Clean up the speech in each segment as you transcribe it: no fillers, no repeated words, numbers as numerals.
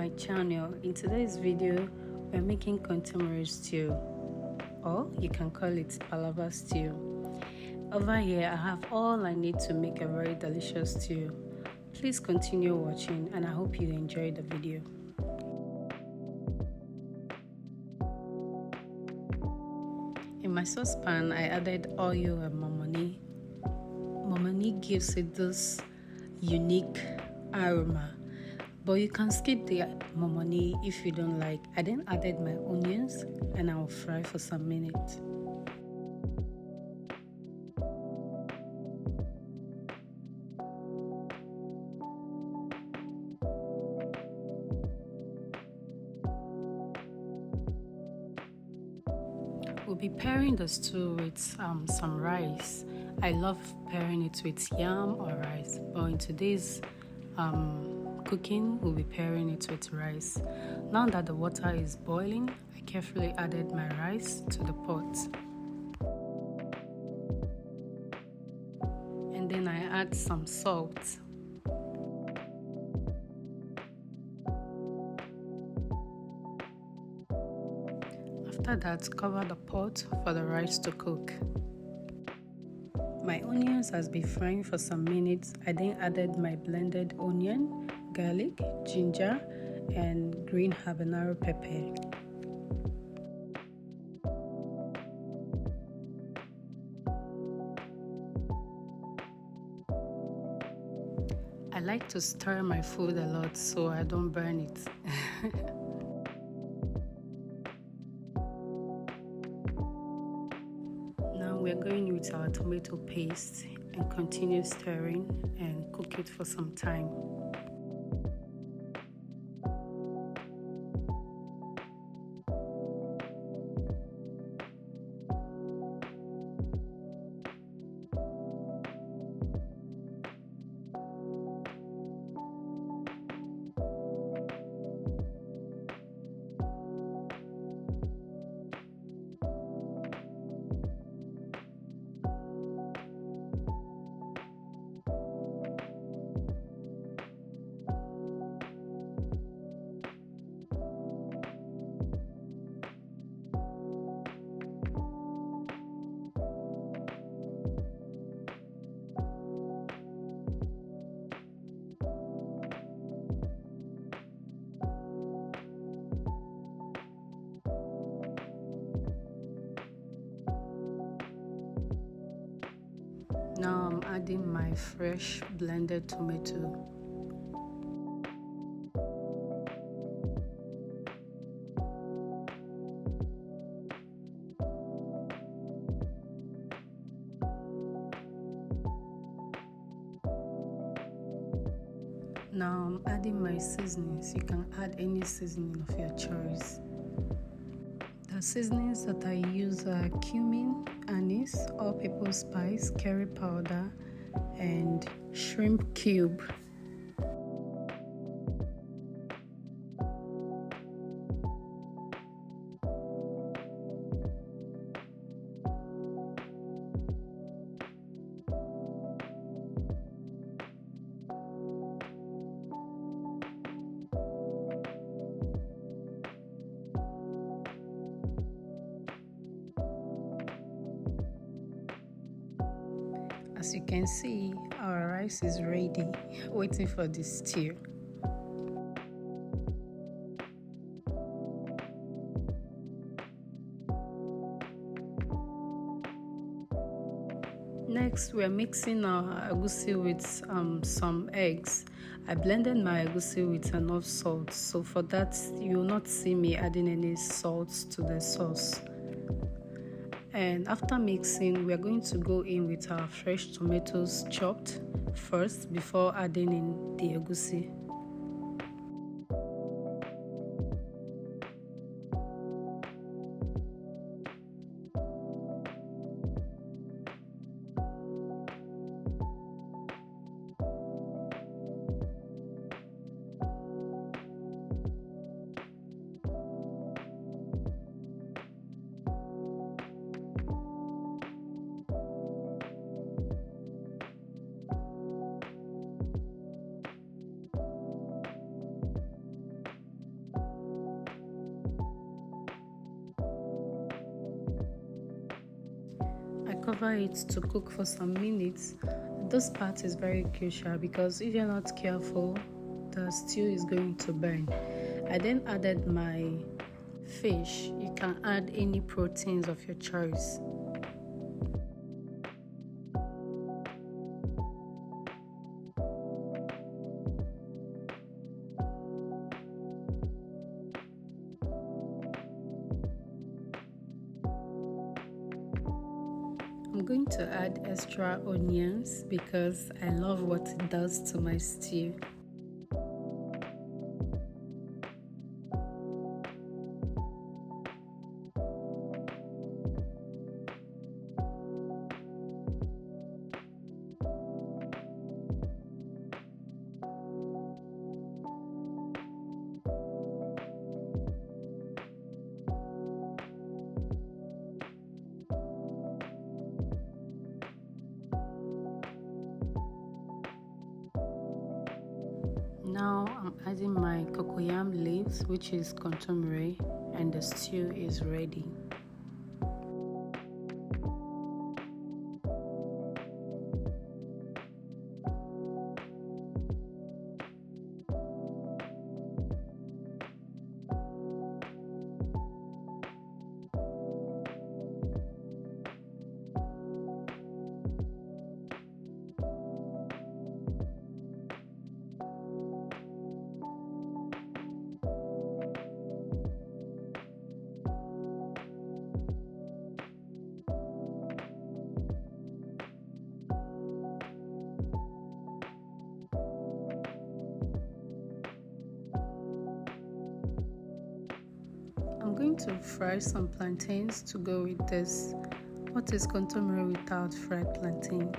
my channel. In today's video, we're making contomire stew, or you can call it palava stew. Over here, I have all I need to make a very delicious stew. Please continue watching and I hope you enjoy the video. In my saucepan, I added oil and momoni. Momoni gives it this unique aroma, but you can skip the momoni if you don't like. I then added my onions and I'll fry for some minutes. We'll be pairing the stew with some rice. I love pairing it with yam or rice, but in today's cooking, we'll be pairing it with rice. Now that the water is boiling, I carefully added my rice to the pot. And then I add some salt. After that, cover the pot for the rice to cook. My onions has been frying for some minutes. I then added my blended onion, garlic, ginger, and green habanero pepper. I like to stir my food a lot so I don't burn it. Now we're going with our tomato paste and continue stirring and cook it for some time. Now I'm adding my fresh blended tomato. Now I'm adding my seasonings. You can add any seasoning of your choice. The seasonings that I use are cumin, anise, all-purpose spice, curry powder, and shrimp cube. As you can see, our rice is ready, waiting for the stew. Next, we are mixing our egusi with some eggs. I blended my egusi with enough salt, so for that, you will not see me adding any salt to the sauce. And after mixing, we are going to go in with our fresh tomatoes chopped first before adding in the egusi. cover it to cook for some minutes. This part is very crucial because if you're not careful, the stew is going to burn. I then added my fish. You can add any proteins of your choice. I'm going to add extra onions because I love what it does to my stew. Now I'm adding my cocoyam leaves, which is contomire, and the stew is ready. I'm going to fry some plantains to go with this. What is contomire without fried plantain?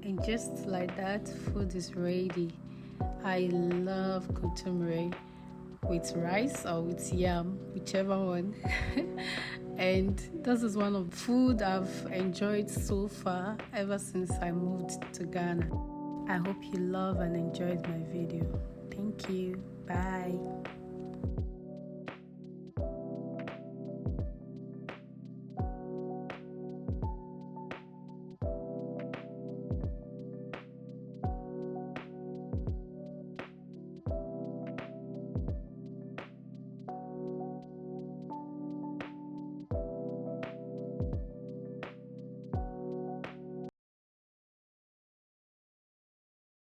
And just like that, food is ready. I love contomire with rice or with yam, whichever one. And this is one of the food I've enjoyed so far ever since I moved to Ghana. I hope you love and enjoyed my video. Thank you. Bye.